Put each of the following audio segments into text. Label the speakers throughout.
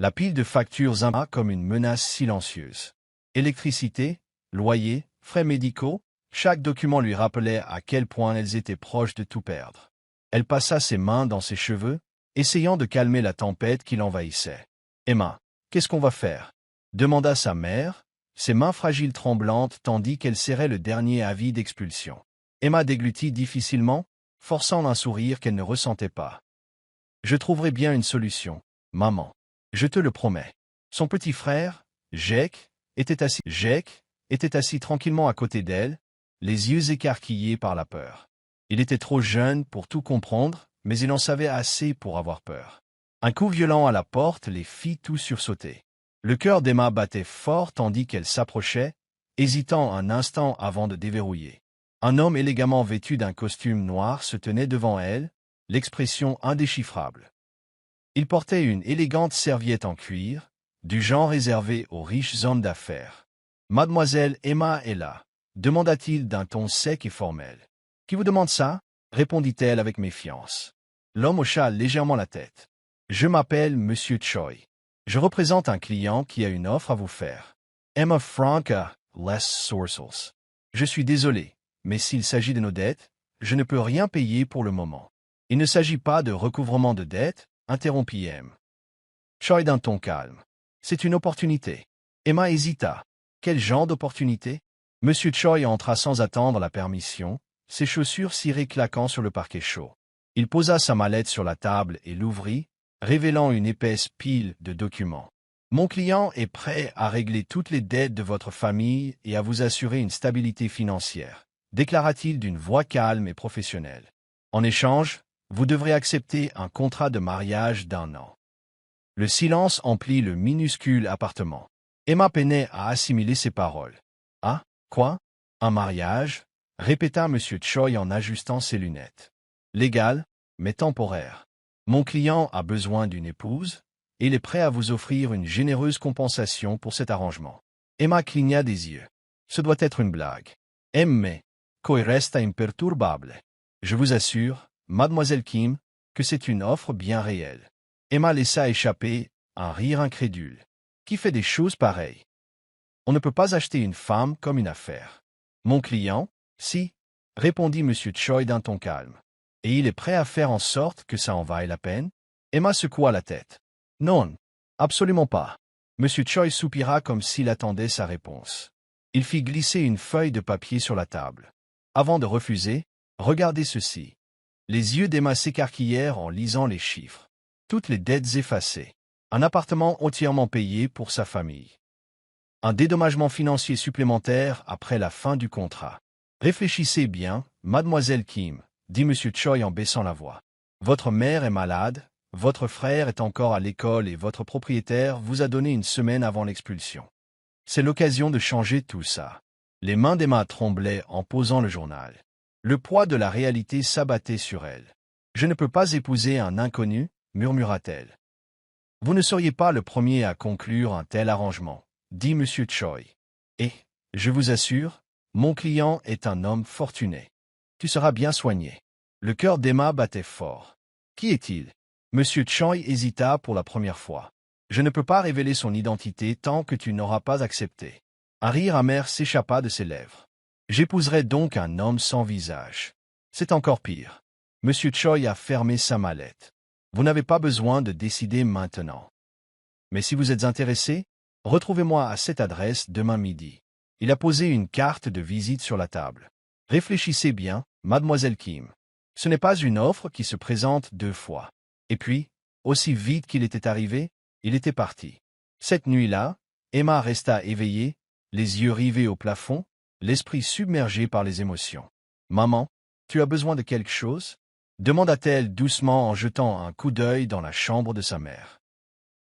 Speaker 1: La pile de factures Emma comme une menace silencieuse. Électricité, loyer, frais médicaux, chaque document lui rappelait à quel point elles étaient proches de tout perdre. Elle passa ses mains dans ses cheveux, essayant de calmer la tempête qui l'envahissait. « Emma, qu'est-ce qu'on va faire ?» demanda sa mère, ses mains fragiles tremblantes tandis qu'elle serrait le dernier avis d'expulsion. Emma déglutit difficilement, forçant un sourire qu'elle ne ressentait pas. « Je trouverai bien une solution, maman. Je te le promets. » Son petit frère, Jake, était assis tranquillement à côté d'elle, les yeux écarquillés par la peur. Il était trop jeune pour tout comprendre, mais il en savait assez pour avoir peur. Un coup violent à la porte les fit tous sursauter. Le cœur d'Emma battait fort tandis qu'elle s'approchait, hésitant un instant avant de déverrouiller. Un homme élégamment vêtu d'un costume noir se tenait devant elle, l'expression indéchiffrable. Il portait une élégante serviette en cuir, du genre réservé aux riches hommes d'affaires. « Mademoiselle Emma est là ?» demanda-t-il d'un ton sec et formel. « Qui vous demande ça ?» répondit-elle avec méfiance. L'homme hocha légèrement la tête. « Je m'appelle Monsieur Choi. Je représente un client qui a une offre à vous faire. Emma Franca, Les Sourcils. Je suis désolé, mais s'il s'agit de nos dettes, je ne peux rien payer pour le moment. » « Il ne s'agit pas de recouvrement de dettes, » interrompit M. Choi d'un ton calme. « C'est une opportunité. » Emma hésita. Quel genre d'opportunité? Monsieur Choi entra sans attendre la permission, ses chaussures cirées claquant sur le parquet chaud. Il posa sa mallette sur la table et l'ouvrit, révélant une épaisse pile de documents. « Mon client est prêt à régler toutes les dettes de votre famille et à vous assurer une stabilité financière, déclara-t-il d'une voix calme et professionnelle. En échange, vous devrez accepter un contrat de mariage d'1 an. » Le silence emplit le minuscule appartement. Emma peinait à assimiler ses paroles. « Ah, quoi? Un mariage ?» répéta M. Choi en ajustant ses lunettes. « Légal, mais temporaire. Mon client a besoin d'une épouse, et il est prêt à vous offrir une généreuse compensation pour cet arrangement. » Emma cligna des yeux. « Ce doit être une blague. »« Mais, Choi resta imperturbable. Je vous assure, Mademoiselle Kim, que c'est une offre bien réelle. » Emma laissa échapper un rire incrédule. « Qui fait des choses pareilles? On ne peut pas acheter une femme comme une affaire. »« Mon client, si, » répondit M. Choi d'un ton calme. « Et il est prêt à faire en sorte que ça en vaille la peine ?» Emma secoua la tête. « Non, absolument pas. » M. Choi soupira comme s'il attendait sa réponse. Il fit glisser une feuille de papier sur la table. Avant de refuser, regardez ceci. Les yeux d'Emma s'écarquillèrent en lisant les chiffres. Toutes les dettes effacées. Un appartement entièrement payé pour sa famille. Un dédommagement financier supplémentaire après la fin du contrat. « Réfléchissez bien, Mademoiselle Kim, » dit M. Choi en baissant la voix. « Votre mère est malade, votre frère est encore à l'école et votre propriétaire vous a donné une semaine avant l'expulsion. C'est l'occasion de changer tout ça. » Les mains d'Emma tremblaient en posant le journal. Le poids de la réalité s'abattait sur elle. « Je ne peux pas épouser un inconnu, » murmura-t-elle. « Vous ne seriez pas le premier à conclure un tel arrangement, » dit M. Choi. « Et, je vous assure, mon client est un homme fortuné. Tu seras bien soigné. » Le cœur d'Emma battait fort. « Qui est-il » M. Choi hésita pour la première fois. « Je ne peux pas révéler son identité tant que tu n'auras pas accepté. » Un rire amer s'échappa de ses lèvres. « J'épouserai donc un homme sans visage. C'est encore pire. » M. Choi a fermé sa mallette. « Vous n'avez pas besoin de décider maintenant. Mais si vous êtes intéressé, retrouvez-moi à cette adresse demain midi. » Il a posé une carte de visite sur la table. « Réfléchissez bien, Mademoiselle Kim. Ce n'est pas une offre qui se présente 2 fois. » Et puis, aussi vite qu'il était arrivé, il était parti. Cette nuit-là, Emma resta éveillée, les yeux rivés au plafond, l'esprit submergé par les émotions. « Maman, tu as besoin de quelque chose ?» demanda-t-elle doucement en jetant un coup d'œil dans la chambre de sa mère.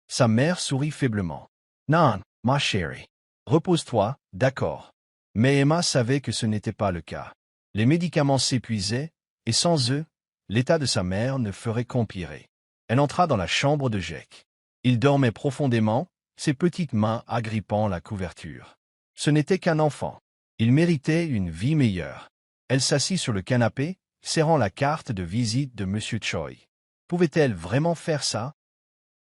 Speaker 1: Sa mère sourit faiblement. « Non, ma chérie. Repose-toi, d'accord. » Mais Emma savait que ce n'était pas le cas. Les médicaments s'épuisaient, et sans eux, l'état de sa mère ne ferait qu'empirer. Elle entra dans la chambre de Jake. Il dormait profondément, ses petites mains agrippant la couverture. Ce n'était qu'un enfant. Il méritait une vie meilleure. Elle s'assit sur le canapé, serrant la carte de visite de M. Choi. Pouvait-elle vraiment faire ça?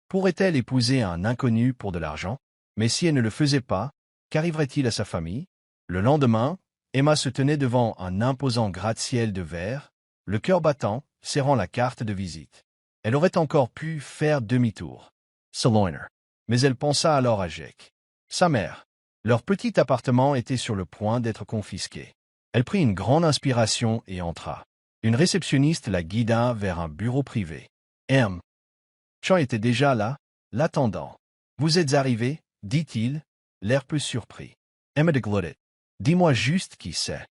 Speaker 1: Pourrait-elle épouser un inconnu pour de l'argent? Mais si elle ne le faisait pas, qu'arriverait-il à sa famille? Le lendemain, Emma se tenait devant un imposant gratte-ciel de verre, le cœur battant, serrant la carte de visite. Elle aurait encore pu faire demi-tour. Saloiner. Mais elle pensa alors à Jake. Sa mère. Leur petit appartement était sur le point d'être confisqué. Elle prit une grande inspiration et entra. Une réceptionniste la guida vers un bureau privé. M. Choi était déjà là, l'attendant. Vous êtes arrivé, dit-il, l'air peu surpris. Emma de Glodit. Dis-moi juste qui c'est.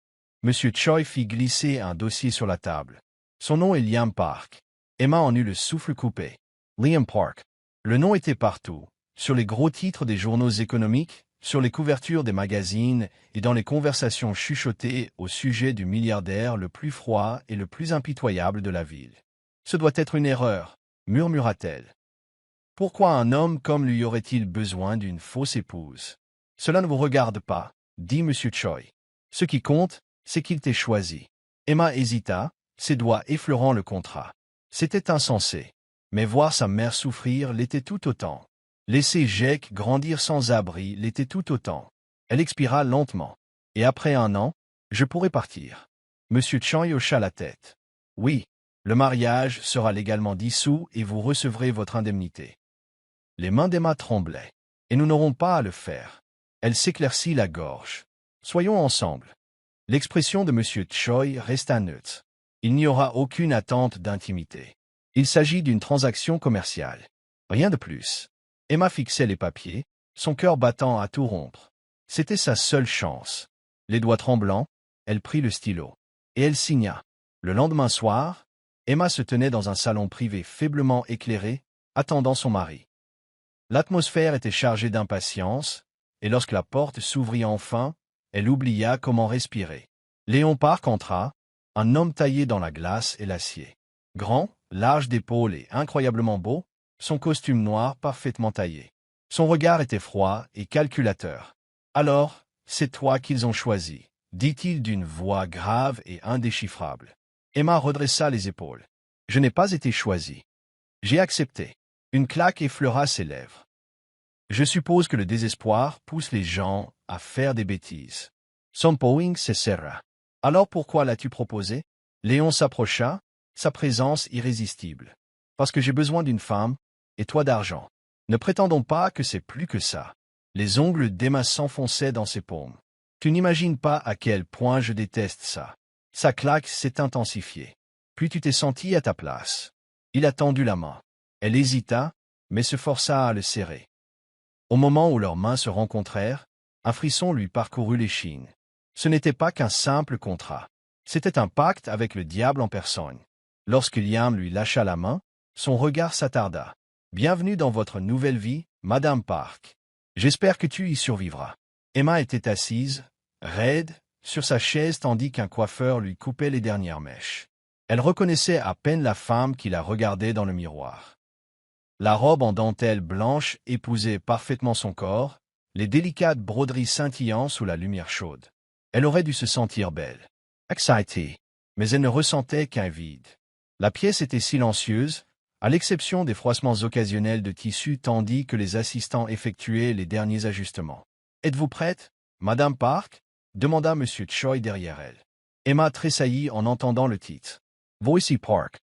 Speaker 1: Monsieur Choi fit glisser un dossier sur la table. Son nom est Liam Park. Emma en eut le souffle coupé. Liam Park. Le nom était partout, sur les gros titres des journaux économiques, sur les couvertures des magazines et dans les conversations chuchotées au sujet du milliardaire le plus froid et le plus impitoyable de la ville. Ce doit être une erreur, murmura-t-elle. Pourquoi un homme comme lui aurait-il besoin d'une fausse épouse? Cela ne vous regarde pas, dit M. Choi. Ce qui compte, c'est qu'il t'ait choisi. Emma hésita, ses doigts effleurant le contrat. C'était insensé. Mais voir sa mère souffrir l'était tout autant. Laisser Jake grandir sans abri l'était tout autant. Elle expira lentement. Et après 1 an, je pourrai partir. M. Choi hocha la tête. Oui, le mariage sera légalement dissous et vous recevrez votre indemnité. Les mains d'Emma tremblaient. Et nous n'aurons pas à le faire. Elle s'éclaircit la gorge. Soyons ensemble. L'expression de M. Choi resta neutre. Il n'y aura aucune attente d'intimité. Il s'agit d'une transaction commerciale. Rien de plus. Emma fixait les papiers, son cœur battant à tout rompre. C'était sa seule chance. Les doigts tremblants, elle prit le stylo. Et elle signa. Le lendemain soir, Emma se tenait dans un salon privé faiblement éclairé, attendant son mari. L'atmosphère était chargée d'impatience, et lorsque la porte s'ouvrit enfin, elle oublia comment respirer. Léon Park entra, un homme taillé dans la glace et l'acier. Grand, large d'épaules et incroyablement beau, son costume noir parfaitement taillé. Son regard était froid et calculateur. « Alors, c'est toi qu'ils ont choisi, » dit-il d'une voix grave et indéchiffrable. Emma redressa les épaules. « Je n'ai pas été choisi. J'ai accepté. » Une claque effleura ses lèvres. « Je suppose que le désespoir pousse les gens à faire des bêtises. » Son poing se serra. « Alors pourquoi l'as-tu proposé ?» Léon s'approcha, sa présence irrésistible. « Parce que j'ai besoin d'une femme, et toi d'argent. Ne prétendons pas que c'est plus que ça. » Les ongles d'Emma s'enfonçaient dans ses paumes. « Tu n'imagines pas à quel point je déteste ça. » Sa claque s'est intensifiée. Puis tu t'es senti à ta place. Il a tendu la main. Elle hésita, mais se força à le serrer. Au moment où leurs mains se rencontrèrent, un frisson lui parcourut l'échine. Ce n'était pas qu'un simple contrat. C'était un pacte avec le diable en personne. Lorsque Liam lui lâcha la main, son regard s'attarda. « Bienvenue dans votre nouvelle vie, Madame Park. J'espère que tu y survivras. » Emma était assise, raide, sur sa chaise tandis qu'un coiffeur lui coupait les dernières mèches. Elle reconnaissait à peine la femme qui la regardait dans le miroir. La robe en dentelle blanche épousait parfaitement son corps, les délicates broderies scintillant sous la lumière chaude. Elle aurait dû se sentir belle, excitée, mais elle ne ressentait qu'un vide. La pièce était silencieuse, à l'exception des froissements occasionnels de tissu tandis que les assistants effectuaient les derniers ajustements. « Êtes-vous prête, Madame Park ?» demanda M. Choi derrière elle. Emma tressaillit en entendant le titre. Voici Park.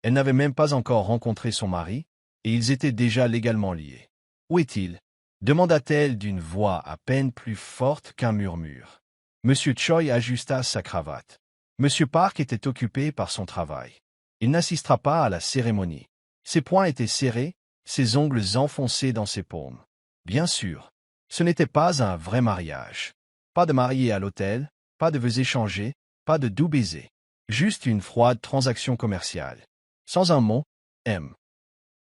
Speaker 1: Elle n'avait même pas encore rencontré son mari, et ils étaient déjà légalement liés. « Où est-il » demanda-t-elle d'une voix à peine plus forte qu'un murmure. M. Choi ajusta sa cravate. M. Park était occupé par son travail. Il n'assistera pas à la cérémonie. Ses poings étaient serrés, ses ongles enfoncés dans ses paumes. Bien sûr, ce n'était pas un vrai mariage. Pas de mariés à l'hôtel, pas de vœux échangés, pas de doux baisers. Juste une froide transaction commerciale. Sans un mot, M.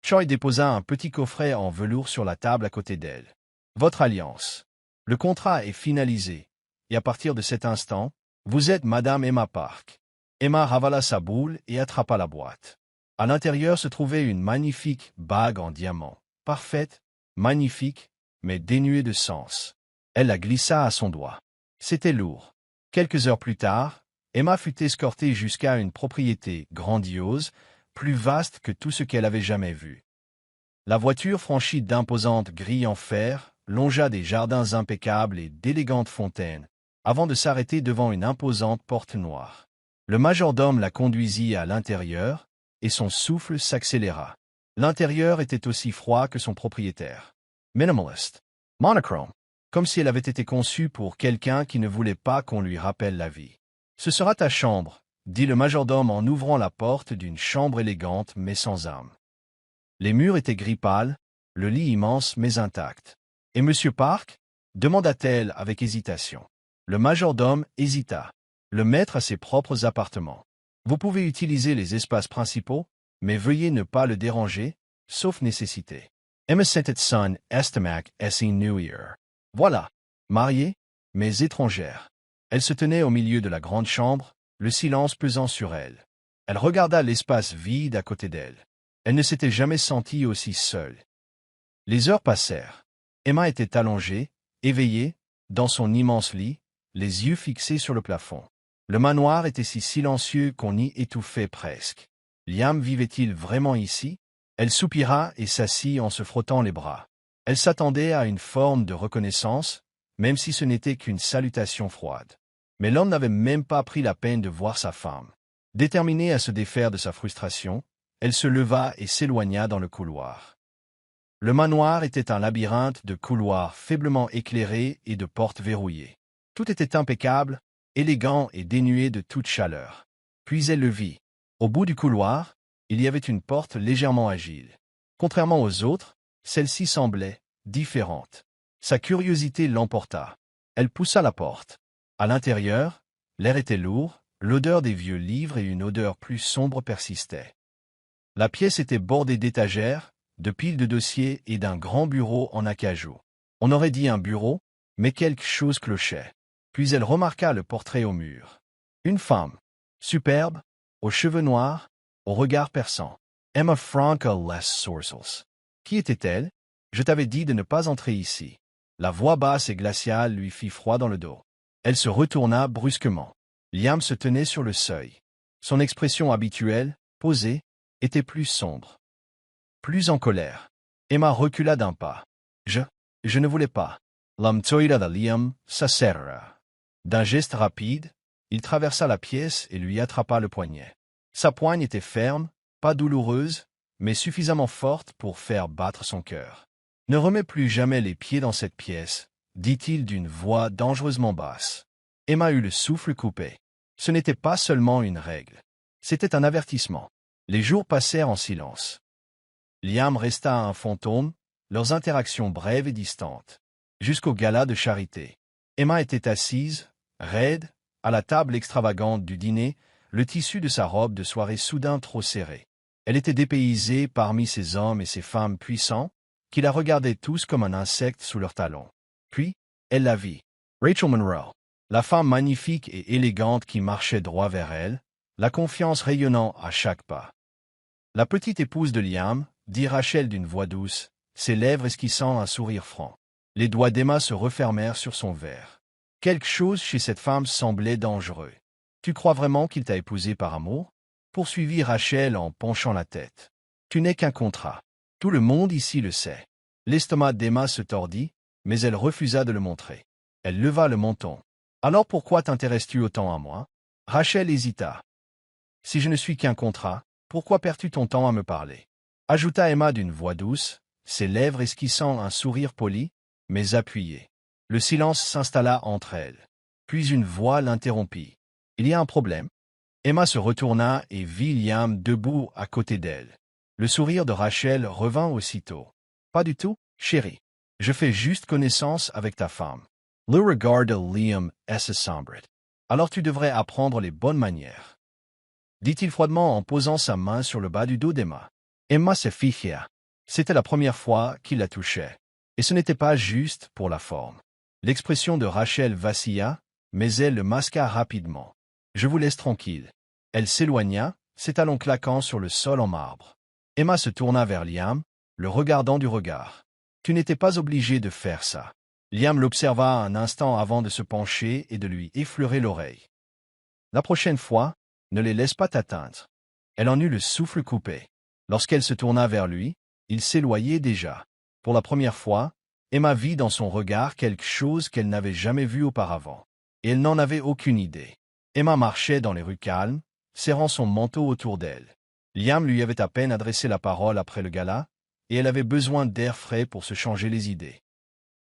Speaker 1: Choi déposa un petit coffret en velours sur la table à côté d'elle. Votre alliance. Le contrat est finalisé, et à partir de cet instant, vous êtes Madame Emma Park. Emma ravala sa boule et attrapa la boîte. À l'intérieur se trouvait une magnifique bague en diamant. Parfaite, magnifique, mais dénuée de sens. Elle la glissa à son doigt. C'était lourd. Quelques heures plus tard, Emma fut escortée jusqu'à une propriété grandiose, plus vaste que tout ce qu'elle avait jamais vu. La voiture franchit d'imposantes grilles en fer, longea des jardins impeccables et d'élégantes fontaines, avant de s'arrêter devant une imposante porte noire. Le majordome la conduisit à l'intérieur, et son souffle s'accéléra. L'intérieur était aussi froid que son propriétaire. Minimaliste. Monochrome. Comme si elle avait été conçue pour quelqu'un qui ne voulait pas qu'on lui rappelle la vie. « Ce sera ta chambre », dit le majordome en ouvrant la porte d'une chambre élégante mais sans âme. Les murs étaient gris pâle, le lit immense mais intact. « Et Monsieur Park » demanda-t-elle avec hésitation. Le majordome hésita. Le maître a ses propres appartements. Vous pouvez utiliser les espaces principaux, mais veuillez ne pas le déranger, sauf nécessité. Emma sentait son estomac et New Year. Voilà, mariée, mais étrangère. Elle se tenait au milieu de la grande chambre, le silence pesant sur elle. Elle regarda l'espace vide à côté d'elle. Elle ne s'était jamais sentie aussi seule. Les heures passèrent. Emma était allongée, éveillée, dans son immense lit, les yeux fixés sur le plafond. Le manoir était si silencieux qu'on y étouffait presque. Liam vivait-il vraiment ici? Elle soupira et s'assit en se frottant les bras. Elle s'attendait à une forme de reconnaissance, même si ce n'était qu'une salutation froide. Mais l'homme n'avait même pas pris la peine de voir sa femme. Déterminée à se défaire de sa frustration, elle se leva et s'éloigna dans le couloir. Le manoir était un labyrinthe de couloirs faiblement éclairés et de portes verrouillées. Tout était impeccable, élégant et dénué de toute chaleur. Puis elle le vit. Au bout du couloir, il y avait une porte légèrement agile. Contrairement aux autres, celle-ci semblait différente. Sa curiosité l'emporta. Elle poussa la porte. À l'intérieur, l'air était lourd, l'odeur des vieux livres et une odeur plus sombre persistaient. La pièce était bordée d'étagères, de piles de dossiers et d'un grand bureau en acajou. On aurait dit un bureau, mais quelque chose clochait. Puis elle remarqua le portrait au mur. Une femme, superbe, aux cheveux noirs, au regard perçant. Emma Franca Les Sourcils. Qui était-elle? Je t'avais dit de ne pas entrer ici. La voix basse et glaciale lui fit froid dans le dos. Elle se retourna brusquement. Liam se tenait sur le seuil. Son expression habituelle, posée, était plus sombre. Plus en colère. Emma recula d'un pas. Je ne voulais pas. L'homme toida de Liam s'asserra. D'un geste rapide, il traversa la pièce et lui attrapa le poignet. Sa poigne était ferme, pas douloureuse, mais suffisamment forte pour faire battre son cœur. « Ne remets plus jamais les pieds dans cette pièce, » dit-il d'une voix dangereusement basse. Emma eut le souffle coupé. Ce n'était pas seulement une règle. C'était un avertissement. Les jours passèrent en silence. Liam resta un fantôme, leurs interactions brèves et distantes. Jusqu'au gala de charité. Emma était assise, raide, à la table extravagante du dîner, le tissu de sa robe de soirée soudain trop serré. Elle était dépaysée parmi ces hommes et ces femmes puissants, qui la regardaient tous comme un insecte sous leurs talons. Puis, elle la vit. Rachel Monroe, la femme magnifique et élégante qui marchait droit vers elle, la confiance rayonnant à chaque pas. La petite épouse de Liam, dit Rachel d'une voix douce, ses lèvres esquissant un sourire franc. Les doigts d'Emma se refermèrent sur son verre. Quelque chose chez cette femme semblait dangereux. « Tu crois vraiment qu'il t'a épousée par amour ?» poursuivit Rachel en penchant la tête. « Tu n'es qu'un contrat. Tout le monde ici le sait. » L'estomac d'Emma se tordit, mais elle refusa de le montrer. Elle leva le menton. « Alors pourquoi t'intéresses-tu autant à moi ?» Rachel hésita. « Si je ne suis qu'un contrat, pourquoi perds-tu ton temps à me parler ?» ajouta Emma d'une voix douce, ses lèvres esquissant un sourire poli, mais appuyé. Le silence s'installa entre elles. Puis une voix l'interrompit. « Il y a un problème ?» Emma se retourna et vit Liam debout à côté d'elle. Le sourire de Rachel revint aussitôt. « Pas du tout, chérie. Je fais juste connaissance avec ta femme. » Le regard de Liam se sombrit. « Alors tu devrais apprendre les bonnes manières. » dit-il froidement en posant sa main sur le bas du dos d'Emma. Emma se figea. C'était la première fois qu'il la touchait. Et ce n'était pas juste pour la forme. L'expression de Rachel vacilla, mais elle le masqua rapidement. « Je vous laisse tranquille. » Elle s'éloigna, ses talons claquant sur le sol en marbre. Emma se tourna vers Liam, le regardant du regard. « Tu n'étais pas obligé de faire ça. » Liam l'observa un instant avant de se pencher et de lui effleurer l'oreille. « La prochaine fois, ne les laisse pas t'atteindre. » Elle en eut le souffle coupé. Lorsqu'elle se tourna vers lui, Il s'éloignait déjà. Pour la première fois, Emma vit dans son regard quelque chose qu'elle n'avait jamais vu auparavant. Et elle n'en avait aucune idée. Emma marchait dans les rues calmes, serrant son manteau autour d'elle. Liam lui avait à peine adressé la parole après le gala, et elle avait besoin d'air frais pour se changer les idées.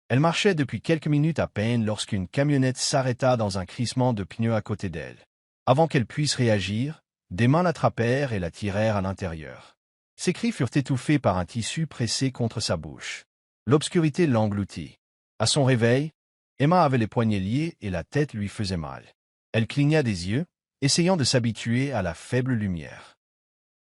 Speaker 1: Elle marchait depuis quelques minutes à peine lorsqu'une camionnette s'arrêta dans un crissement de pneus à côté d'elle. Avant qu'elle puisse réagir, des mains l'attrapèrent et la tirèrent à l'intérieur. Ses cris furent étouffés par un tissu pressé contre sa bouche. L'obscurité l'engloutit. À son réveil, Emma avait les poignets liés et la tête lui faisait mal. Elle cligna des yeux, essayant de s'habituer à la faible lumière.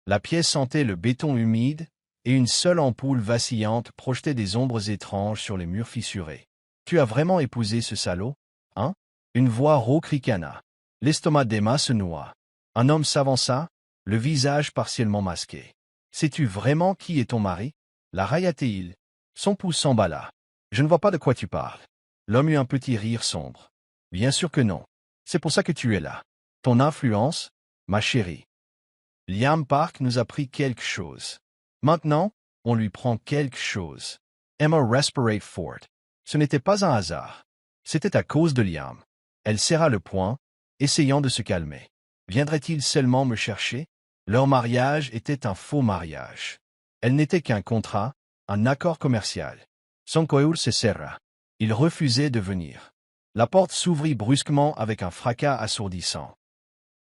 Speaker 1: La pièce sentait le béton humide, et une seule ampoule vacillante projetait des ombres étranges sur les murs fissurés. « Tu as vraiment épousé ce salaud, hein ?» Une voix rauque ricana. L'estomac d'Emma se noua. Un homme s'avança, le visage partiellement masqué. « Sais-tu vraiment qui est ton mari ?» La railla-t-il. Son pouce s'emballa. « Je ne vois pas de quoi tu parles. » L'homme eut un petit rire sombre. « Bien sûr que non. C'est pour ça que tu es là. Ton influence, ma chérie. Liam Park nous a pris quelque chose. Maintenant, on lui prend quelque chose. » Emma respirait fort. Ce n'était pas un hasard. C'était à cause de Liam. Elle serra le poing, essayant de se calmer. Viendrait-il seulement me chercher? Leur mariage était un faux mariage. Elle n'était qu'un contrat, un accord commercial. Son cœur se serra. Il refusait de venir. La porte s'ouvrit brusquement avec un fracas assourdissant.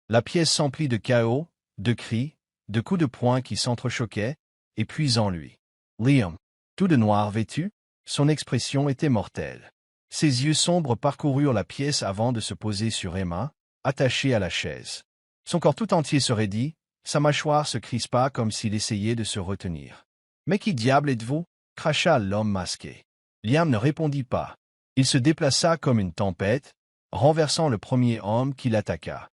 Speaker 1: La pièce s'emplit de chaos, de cris, de coups de poing qui s'entrechoquaient, et puis en lui. Liam, tout de noir vêtu, son expression était mortelle. Ses yeux sombres parcoururent la pièce avant de se poser sur Emma, attachée à la chaise. Son corps tout entier se raidit, sa mâchoire se crispa comme s'il essayait de se retenir. « Mais qui diable êtes-vous » cracha l'homme masqué. Liam ne répondit pas. Il se déplaça comme une tempête, renversant le premier homme qui l'attaqua.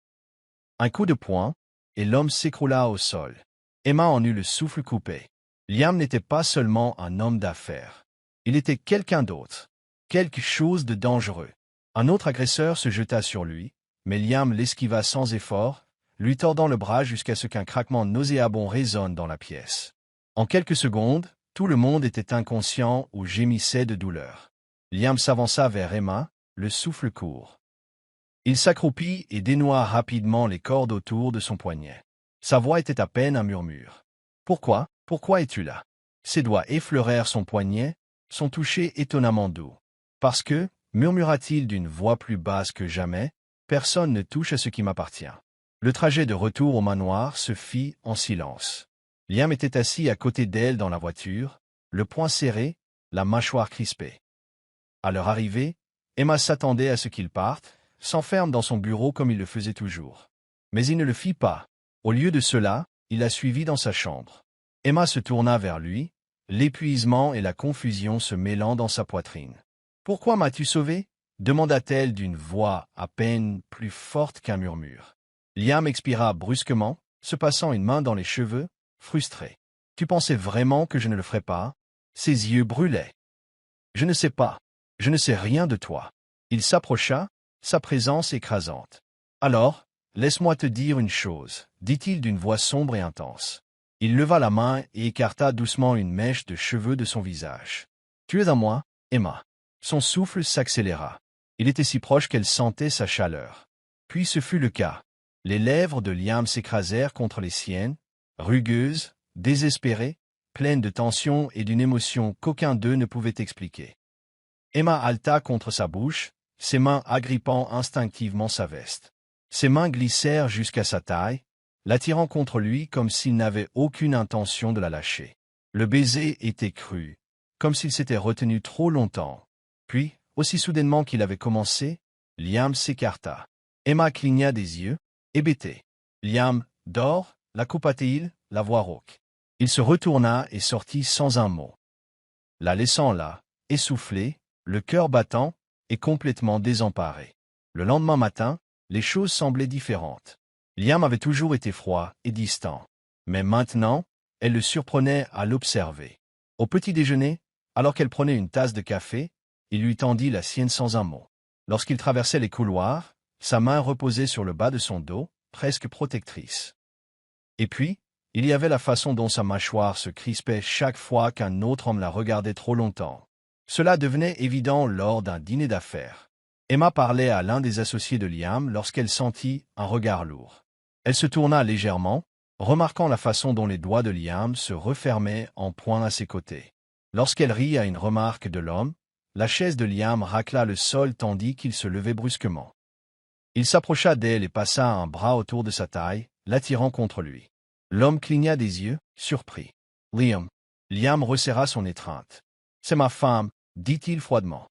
Speaker 1: Un coup de poing, et l'homme s'écroula au sol. Emma en eut le souffle coupé. Liam n'était pas seulement un homme d'affaires. Il était quelqu'un d'autre. Quelque chose de dangereux. Un autre agresseur se jeta sur lui, mais Liam l'esquiva sans effort, lui tordant le bras jusqu'à ce qu'un craquement nauséabond résonne dans la pièce. En quelques secondes, tout le monde était inconscient ou gémissait de douleur. Liam s'avança vers Emma, le souffle court. Il s'accroupit et dénoua rapidement les cordes autour de son poignet. Sa voix était à peine un murmure. « Pourquoi es-tu là ?» Ses doigts effleurèrent son poignet, son toucher étonnamment doux. « Parce que, murmura-t-il d'une voix plus basse que jamais, personne ne touche à ce qui m'appartient. » Le trajet de retour au manoir se fit en silence. Liam était assis à côté d'elle dans la voiture, le poing serré, la mâchoire crispée. À leur arrivée, Emma s'attendait à ce qu'il parte, s'enferme dans son bureau comme il le faisait toujours. Mais il ne le fit pas. Au lieu de cela, il la suivit dans sa chambre. Emma se tourna vers lui, l'épuisement et la confusion se mêlant dans sa poitrine. « Pourquoi m'as-tu sauvé ?» demanda-t-elle d'une voix à peine plus forte qu'un murmure. Liam expira brusquement, se passant une main dans les cheveux, frustré. « Tu pensais vraiment que je ne le ferais pas ?» Ses yeux brûlaient. « Je ne sais pas. Je ne sais rien de toi. » Il s'approcha, sa présence écrasante. « Alors, laisse-moi te dire une chose, » dit-il d'une voix sombre et intense. Il leva la main et écarta doucement une mèche de cheveux de son visage. « Tu es à moi, Emma. » Son souffle s'accéléra. Il était si proche qu'elle sentait sa chaleur. Puis ce fut le cas. Les lèvres de Liam s'écrasèrent contre les siennes, rugueuses, désespérées, pleines de tension et d'une émotion qu'aucun d'eux ne pouvait expliquer. Emma haleta contre sa bouche, ses mains agrippant instinctivement sa veste. Ses mains glissèrent jusqu'à sa taille, l'attirant contre lui comme s'il n'avait aucune intention de la lâcher. Le baiser était cru, comme s'il s'était retenu trop longtemps. Puis, aussi soudainement qu'il avait commencé, Liam s'écarta. Emma cligna des yeux, hébétée. « Liam, dors » la coupa-t-il, la voix rauque. Il se retourna et sortit sans un mot. La laissant là, essoufflée, le cœur battant, et complètement désemparée. Le lendemain matin, les choses semblaient différentes. Liam avait toujours été froid et distant. Mais maintenant, elle le surprenait à l'observer. Au petit déjeuner, alors qu'elle prenait une tasse de café, il lui tendit la sienne sans un mot. Lorsqu'il traversait les couloirs, sa main reposait sur le bas de son dos, presque protectrice. Et puis, Il y avait la façon dont sa mâchoire se crispait chaque fois qu'un autre homme la regardait trop longtemps. Cela devenait évident lors d'un dîner d'affaires. Emma parlait à l'un des associés de Liam lorsqu'elle sentit un regard lourd. Elle se tourna légèrement, remarquant la façon dont les doigts de Liam se refermaient en poing à ses côtés. Lorsqu'elle rit à une remarque de l'homme, la chaise de Liam racla le sol tandis qu'il se levait brusquement. Il s'approcha d'elle et passa un bras autour de sa taille, l'attirant contre lui. L'homme cligna des yeux, surpris. « Liam resserra son étreinte. « C'est ma femme, dit-il froidement.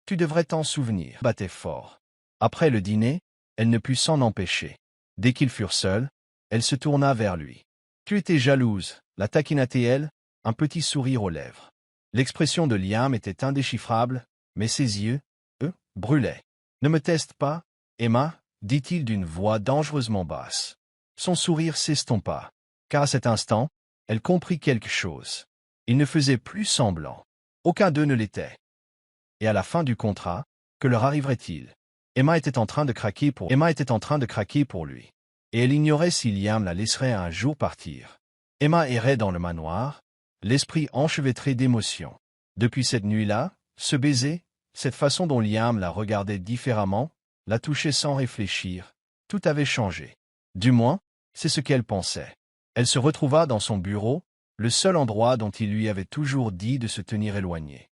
Speaker 1: Tu devrais t'en souvenir. » Battait fort. Après le dîner, elle ne put s'en empêcher. Dès qu'ils furent seuls, elle se tourna vers lui. « Tu étais jalouse, la taquina-t-elle, un petit sourire aux lèvres. L'expression de Liam était indéchiffrable, mais ses yeux, eux, brûlaient. « Ne me teste pas, Emma, dit-il d'une voix dangereusement basse. Son sourire s'estompa, car à cet instant, elle comprit quelque chose. Il ne faisait plus semblant. Aucun d'eux ne l'était. Et à la fin du contrat, que leur arriverait-il? Emma était en train de craquer pour lui. Et elle ignorait si Liam la laisserait un jour partir. Emma errait dans le manoir, l'esprit enchevêtré d'émotions. Depuis cette nuit-là, ce baiser, cette façon dont Liam la regardait différemment, la touchait sans réfléchir, tout avait changé. Du moins, c'est ce qu'elle pensait. Elle se retrouva dans son bureau, le seul endroit dont il lui avait toujours dit de se tenir éloigné.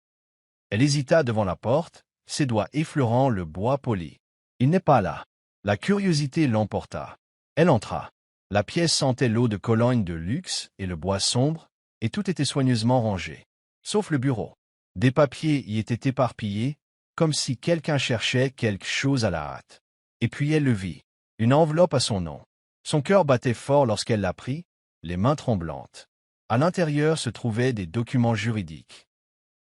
Speaker 1: Elle hésita devant la porte, ses doigts effleurant le bois poli. Il n'est pas là. La curiosité l'emporta. Elle entra. La pièce sentait l'eau de Cologne de luxe et le bois sombre, et tout était soigneusement rangé. Sauf le bureau. Des papiers y étaient éparpillés, comme si quelqu'un cherchait quelque chose à la hâte. Et puis elle le vit. Une enveloppe à son nom. Son cœur battait fort lorsqu'elle la prit, les mains tremblantes. À l'intérieur se trouvaient des documents juridiques.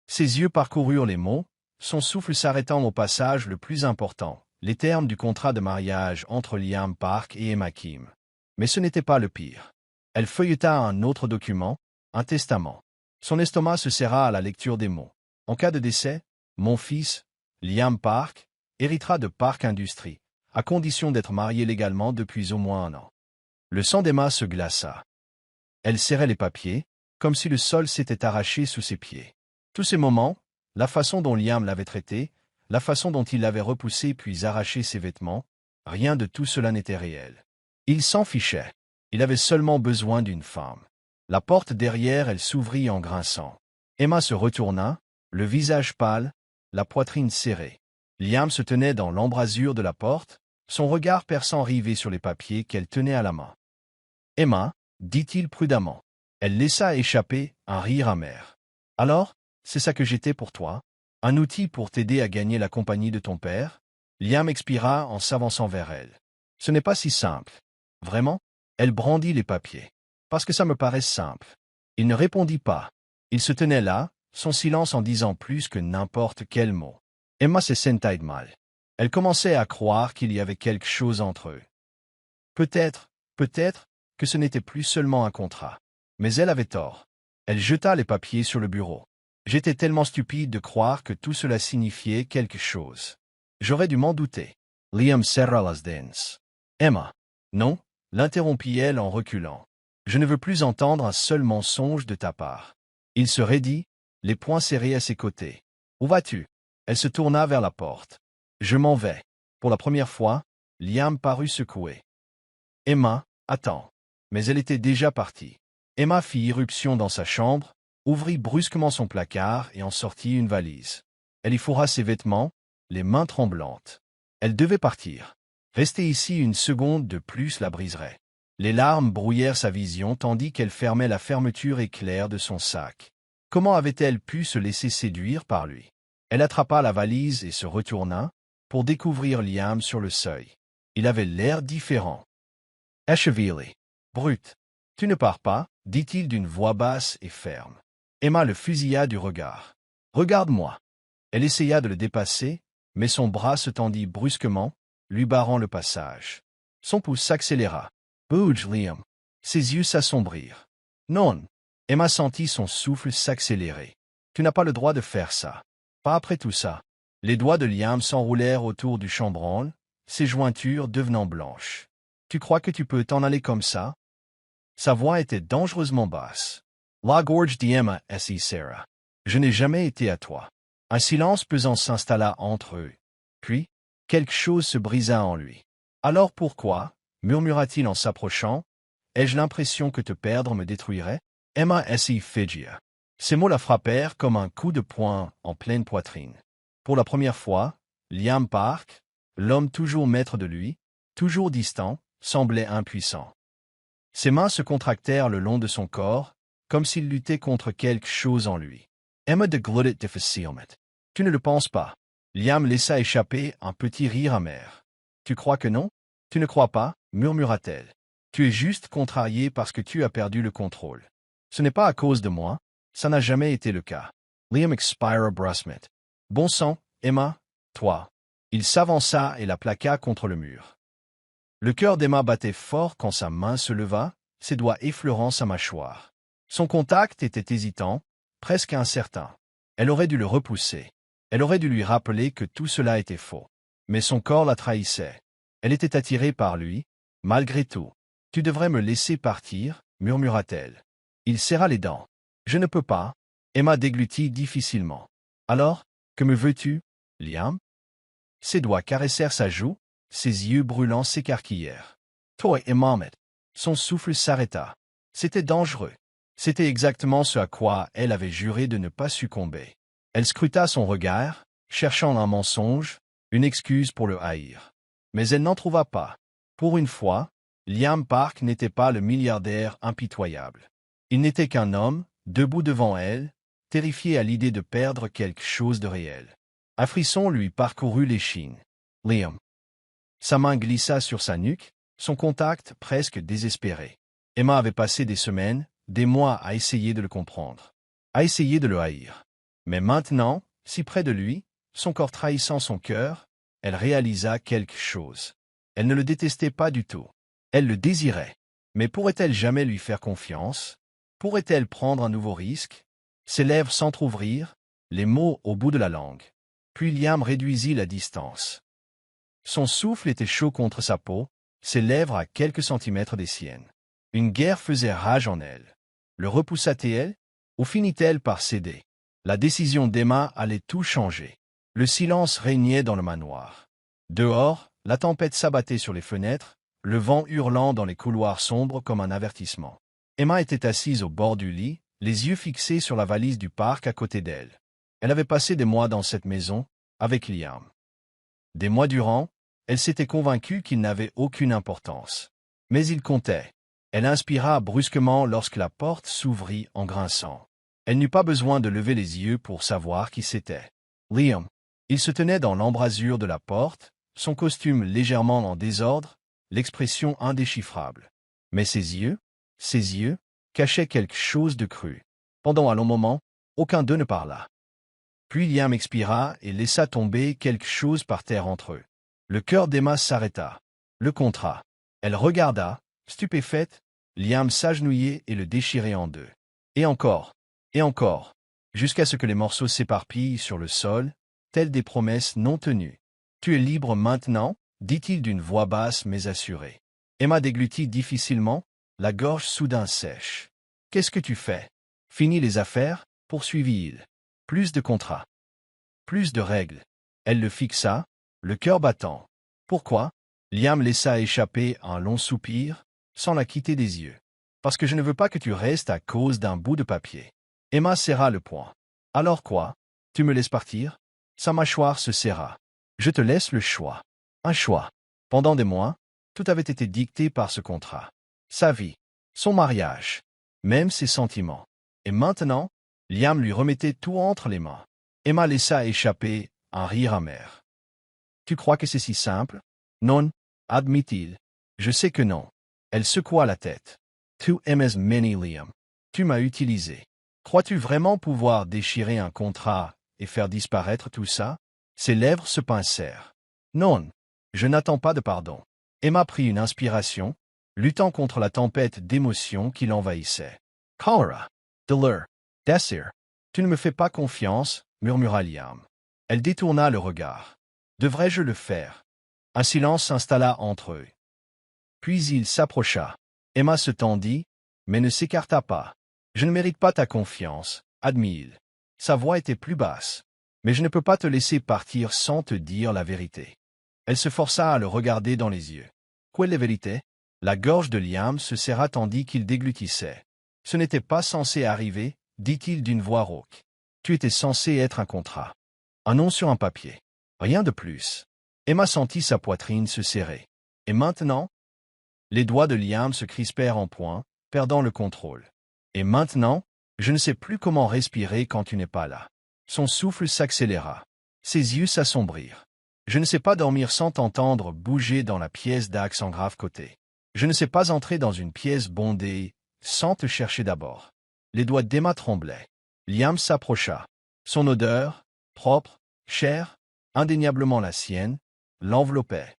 Speaker 1: Ses yeux parcoururent les mots, son souffle s'arrêtant au passage le plus important, les termes du contrat de mariage entre Liam Park et Emma Kim. Mais ce n'était pas le pire. Elle feuilleta un autre document, un testament. Son estomac se serra à la lecture des mots. En cas de décès, mon fils, Liam Park, héritera de Park Industries, à condition d'être marié légalement depuis au moins 1 an. Le sang d'Emma se glaça. Elle serrait les papiers, comme si le sol s'était arraché sous ses pieds. Tous ces moments, la façon dont Liam l'avait traitée, la façon dont il l'avait repoussé puis arraché ses vêtements, rien de tout cela n'était réel. Il s'en fichait. Il avait seulement besoin d'une femme. La porte derrière elle s'ouvrit en grinçant. Emma se retourna, le visage pâle, la poitrine serrée. Liam se tenait dans l'embrasure de la porte, son regard perçant rivé sur les papiers qu'elle tenait à la main. « Emma, dit-il prudemment. » Elle laissa échapper un rire amer. « Alors, c'est ça que j'étais pour toi? Un outil pour t'aider à gagner la compagnie de ton père ?» Liam expira en s'avançant vers elle. « Ce n'est pas si simple. » « Vraiment ?» Elle brandit les papiers. « Parce que ça me paraît simple. » Il ne répondit pas. Il se tenait là, son silence en disant plus que n'importe quel mot. Emma se sentait mal. Elle commençait à croire qu'il y avait quelque chose entre eux. Peut-être que ce n'était plus seulement un contrat. Mais elle avait tort. Elle jeta les papiers sur le bureau. J'étais tellement stupide de croire que tout cela signifiait quelque chose. J'aurais dû m'en douter. Liam serra las dents. Emma. Non, l'interrompit-elle en reculant. Je ne veux plus entendre un seul mensonge de ta part. Il se raidit, les poings serrés à ses côtés. Où vas-tu? Elle se tourna vers la porte. Je m'en vais. Pour la première fois, Liam parut secoué. Emma, attends. Mais elle était déjà partie. Emma fit irruption dans sa chambre, ouvrit brusquement son placard et en sortit une valise. Elle y fourra ses vêtements, les mains tremblantes. Elle devait partir. Rester ici une seconde de plus la briserait. Les larmes brouillèrent sa vision tandis qu'elle fermait la fermeture éclair de son sac. Comment avait-elle pu se laisser séduire par lui? Elle attrapa la valise et se retourna, pour découvrir Liam sur le seuil. Il avait l'air différent. Échevelé. Brute. Tu ne pars pas, dit-il d'une voix basse et ferme. Emma le fusilla du regard. Regarde-moi. Elle essaya de le dépasser, mais son bras se tendit brusquement, lui barrant le passage. Son pouce s'accéléra. Bouge, Liam. Ses yeux s'assombrirent. Non. Emma sentit son souffle s'accélérer. Tu n'as pas le droit de faire ça. Pas après tout ça. Les doigts de Liam s'enroulèrent autour du chambranle, ses jointures devenant blanches. Tu crois que tu peux t'en aller comme ça? Sa voix était dangereusement basse. La gorge d'Emma et Sarah. Je n'ai jamais été à toi. Un silence pesant s'installa entre eux. Puis, quelque chose se brisa en lui. Alors pourquoi, murmura-t-il en s'approchant, ai-je l'impression que te perdre me détruirait? Emma et Figia. Ces mots la frappèrent comme un coup de poing en pleine poitrine. Pour la première fois, Liam Park, l'homme toujours maître de lui, toujours distant, semblait impuissant. Ses mains se contractèrent le long de son corps, comme s'il luttait contre quelque chose en lui. Emma de gluttait difficilement. Tu ne le penses pas. Liam laissa échapper un petit rire amer. Tu crois que non? Tu ne crois pas, murmura-t-elle. Tu es juste contrarié parce que tu as perdu le contrôle. Ce n'est pas à cause de moi, ça n'a jamais été le cas. Liam expira brusquement. Bon sang, Emma, toi. Il s'avança et la plaqua contre le mur. Le cœur d'Emma battait fort quand sa main se leva, ses doigts effleurant sa mâchoire. Son contact était hésitant, presque incertain. Elle aurait dû le repousser. Elle aurait dû lui rappeler que tout cela était faux. Mais son corps la trahissait. Elle était attirée par lui, malgré tout. « Tu devrais me laisser partir, murmura-t-elle. Il serra les dents. « Je ne peux pas. » Emma déglutit difficilement. « Alors, que me veux-tu, Liam ?» Ses doigts caressèrent sa joue, ses yeux brûlants s'écarquillèrent. Toi et Mohamed. Son souffle s'arrêta. C'était dangereux. C'était exactement ce à quoi elle avait juré de ne pas succomber. Elle scruta son regard, cherchant un mensonge, une excuse pour le haïr. Mais elle n'en trouva pas. Pour une fois, Liam Park n'était pas le milliardaire impitoyable. Il n'était qu'un homme, debout devant elle, terrifié à l'idée de perdre quelque chose de réel. Un frisson lui parcourut l'échine. Liam. Sa main glissa sur sa nuque, son contact presque désespéré. Emma avait passé des semaines, des mois à essayer de le comprendre, à essayer de le haïr. Mais maintenant, si près de lui, son corps trahissant son cœur, elle réalisa quelque chose. Elle ne le détestait pas du tout. Elle le désirait. Mais pourrait-elle jamais lui faire confiance? Pourrait-elle prendre un nouveau risque? Ses lèvres s'entr'ouvrirent, les mots au bout de la langue. Puis Liam réduisit la distance. Son souffle était chaud contre sa peau, ses lèvres à quelques centimètres des siennes. Une guerre faisait rage en elle. Le repoussa-t-elle, ou finit-elle par céder? La décision d'Emma allait tout changer. Le silence régnait dans le manoir. Dehors, la tempête s'abattait sur les fenêtres, le vent hurlant dans les couloirs sombres comme un avertissement. Emma était assise au bord du lit, les yeux fixés sur la valise du parc à côté d'elle. Elle avait passé des mois dans cette maison, avec Liam. Des mois durant, elle s'était convaincue qu'il n'avait aucune importance. Mais il comptait. Elle inspira brusquement lorsque la porte s'ouvrit en grinçant. Elle n'eut pas besoin de lever les yeux pour savoir qui c'était. Liam. Il se tenait dans l'embrasure de la porte, son costume légèrement en désordre, l'expression indéchiffrable. Mais ses yeux, cachaient quelque chose de cru. Pendant un long moment, aucun d'eux ne parla. Puis Liam expira et laissa tomber quelque chose par terre entre eux. Le cœur d'Emma s'arrêta. Le contrat. Elle regarda, stupéfaite, Liam s'agenouiller et le déchirer en deux. Et encore, jusqu'à ce que les morceaux s'éparpillent sur le sol, telles des promesses non tenues. « Tu es libre maintenant » dit-il d'une voix basse mais assurée. Emma déglutit difficilement, la gorge soudain sèche. « Qu'est-ce que tu fais? Finis les affaires » poursuivit-il. Plus de contrats. Plus de règles. Elle le fixa, le cœur battant. Pourquoi? Liam laissa échapper un long soupir, sans la quitter des yeux. Parce que je ne veux pas que tu restes à cause d'un bout de papier. Emma serra le poing. Alors quoi? Tu me laisses partir? Sa mâchoire se serra. Je te laisse le choix. Un choix. Pendant des mois, tout avait été dicté par ce contrat. Sa vie, son mariage, même ses sentiments. Et maintenant, Liam lui remettait tout entre les mains. Emma laissa échapper un rire amer. Tu crois que c'est si simple? Non, admit-il. Je sais que non. Elle secoua la tête. Tu aimes Manny Liam. Tu m'as utilisé. Crois-tu vraiment pouvoir déchirer un contrat et faire disparaître tout ça? Ses lèvres se pincèrent. Non, je n'attends pas de pardon. Emma prit une inspiration, luttant contre la tempête d'émotions qui l'envahissait. Cholera, douleur, désir. Tu ne me fais pas confiance, murmura Liam. Elle détourna le regard. Devrais-je le faire? Un silence s'installa entre eux. Puis il s'approcha. Emma se tendit, mais ne s'écarta pas. Je ne mérite pas ta confiance, admit-il. Sa voix était plus basse. Mais je ne peux pas te laisser partir sans te dire la vérité. Elle se força à le regarder dans les yeux. Quelle vérité? La gorge de Liam se serra tandis qu'il déglutissait. Ce n'était pas censé arriver, dit-il d'une voix rauque. Tu étais censé être un contrat. Un nom sur un papier. Rien de plus. Emma sentit sa poitrine se serrer. Et maintenant? Les doigts de Liam se crispèrent en poing, perdant le contrôle. Et maintenant? Je ne sais plus comment respirer quand tu n'es pas là. Son souffle s'accéléra. Ses yeux s'assombrirent. Je ne sais pas dormir sans t'entendre bouger dans la pièce d'accent grave côté. Je ne sais pas entrer dans une pièce bondée sans te chercher d'abord. Les doigts d'Emma tremblaient. Liam s'approcha. Son odeur, propre, chère, indéniablement la sienne, l'enveloppait.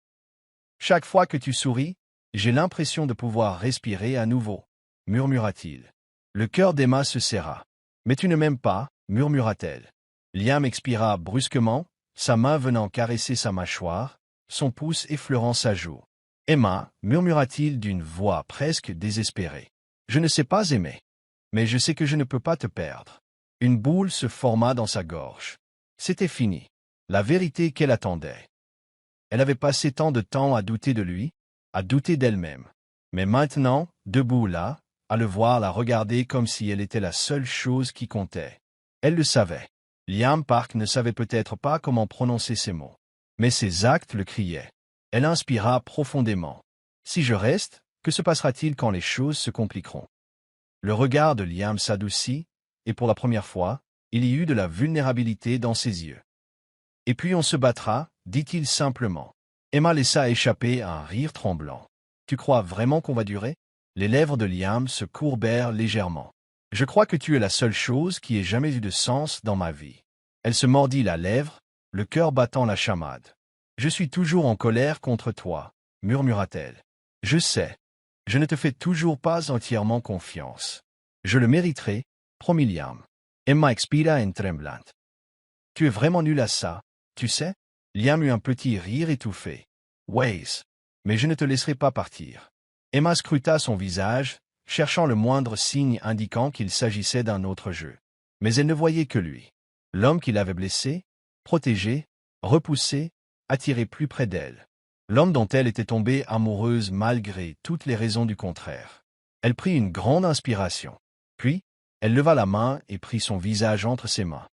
Speaker 1: Chaque fois que tu souris, j'ai l'impression de pouvoir respirer à nouveau, murmura-t-il. Le cœur d'Emma se serra. Mais tu ne m'aimes pas, murmura-t-elle. Liam expira brusquement, sa main venant caresser sa mâchoire, son pouce effleurant sa joue. Emma, murmura-t-il d'une voix presque désespérée. Je ne sais pas aimer. Mais je sais que je ne peux pas te perdre. Une boule se forma dans sa gorge. C'était fini. La vérité qu'elle attendait. Elle avait passé tant de temps à douter de lui, à douter d'elle-même. Mais maintenant, debout là, à le voir la regarder comme si elle était la seule chose qui comptait. Elle le savait. Liam Park ne savait peut-être pas comment prononcer ces mots. Mais ses actes le criaient. Elle inspira profondément. Si je reste, que se passera-t-il quand les choses se compliqueront? Le regard de Liam s'adoucit, et pour la première fois, il y eut de la vulnérabilité dans ses yeux. Et puis on se battra, dit-il simplement. Emma laissa échapper un rire tremblant. Tu crois vraiment qu'on va durer? Les lèvres de Liam se courbèrent légèrement. Je crois que tu es la seule chose qui ait jamais eu de sens dans ma vie. Elle se mordit la lèvre, le cœur battant la chamade. Je suis toujours en colère contre toi, murmura-t-elle. Je sais. Je ne te fais toujours pas entièrement confiance. Je le mériterai, promit Liam. Emma expira en tremblant. Tu es vraiment nul à ça, tu sais? Liam eut un petit rire étouffé. Waze. Mais je ne te laisserai pas partir. Emma scruta son visage, cherchant le moindre signe indiquant qu'il s'agissait d'un autre jeu. Mais elle ne voyait que lui. L'homme qui l'avait blessé, protégé, repoussé, attiré plus près d'elle. L'homme dont elle était tombée amoureuse malgré toutes les raisons du contraire. Elle prit une grande inspiration. Puis, elle leva la main et prit son visage entre ses mains.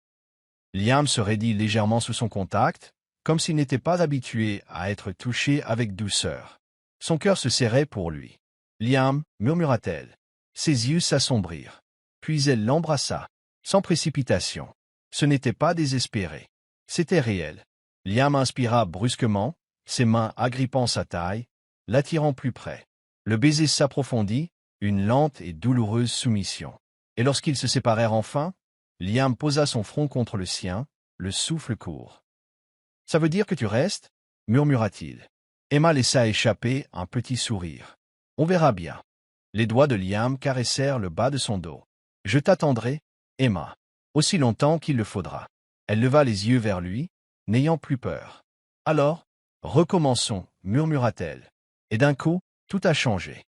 Speaker 1: Liam se raidit légèrement sous son contact, comme s'il n'était pas habitué à être touché avec douceur. Son cœur se serrait pour lui. Liam, murmura-t-elle. Ses yeux s'assombrirent. Puis elle l'embrassa, sans précipitation. Ce n'était pas désespéré. C'était réel. Liam inspira brusquement, ses mains agrippant sa taille, l'attirant plus près. Le baiser s'approfondit, une lente et douloureuse soumission. Et lorsqu'ils se séparèrent enfin, Liam posa son front contre le sien, le souffle court. « Ça veut dire que tu restes » murmura-t-il. Emma laissa échapper un petit sourire. « On verra bien. » Les doigts de Liam caressèrent le bas de son dos. « Je t'attendrai, Emma, aussi longtemps qu'il le faudra. » Elle leva les yeux vers lui, n'ayant plus peur. « Alors, recommençons, murmura-t-elle. Et d'un coup, tout a changé.